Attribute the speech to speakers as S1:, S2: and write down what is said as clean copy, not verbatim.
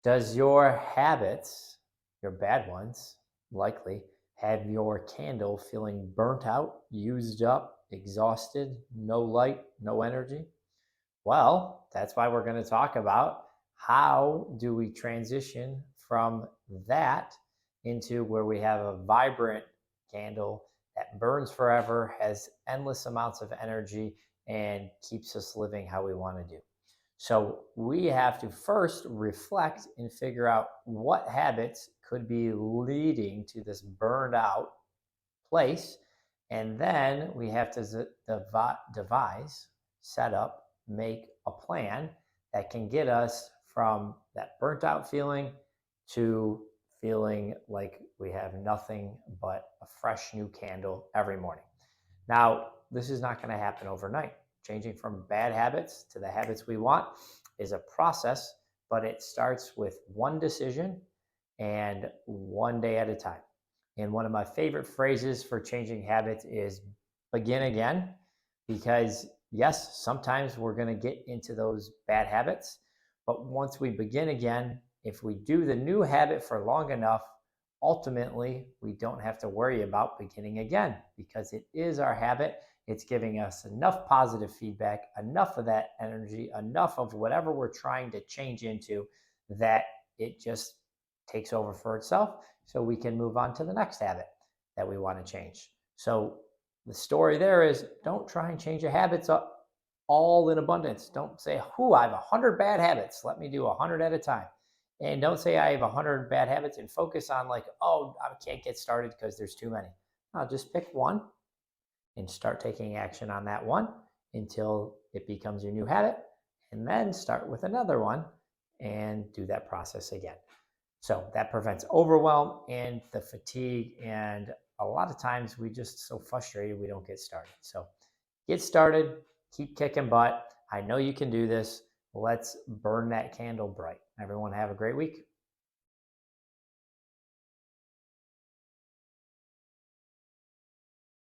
S1: Does your habits, your bad ones, likely, have your candle feeling burnt out, used up, exhausted, no light, no energy? Well, that's why we're going to talk about how do we transition from that into where we have a vibrant candle that burns forever, has endless amounts of energy, and keeps us living how we want to do. So we have to first reflect and figure out what habits could be leading to this burned out place. And then we have to devise, set up, make a plan that can get us from that burnt out feeling to feeling like we have nothing but a fresh new candle every morning. Now, this is not going to happen overnight. Changing from bad habits to the habits we want is a process, but it starts with one decision and one day at a time. And one of my favorite phrases for changing habits is begin again, because yes, sometimes we're going to get into those bad habits, but once we begin again, if we do the new habit for long enough, ultimately we don't have to worry about beginning again because it is our habit. It's giving us enough positive feedback, enough of that energy, enough of whatever we're trying to change into that it just takes over for itself so we can move on to the next habit that we want to change. So the story there is don't try and change your habits up all in abundance. Don't say, I have 100 bad habits. Let me do 100 at a time. And don't say I have 100 bad habits and focus on like, I can't get started because there's too many. I'll just pick one and start taking action on that one until it becomes your new habit. And then start with another one and do that process again. So that prevents overwhelm and the fatigue. And a lot of times we just so frustrated we don't get started. So get started, keep kicking butt. I know you can do this. Let's burn that candle bright. Everyone have a great week.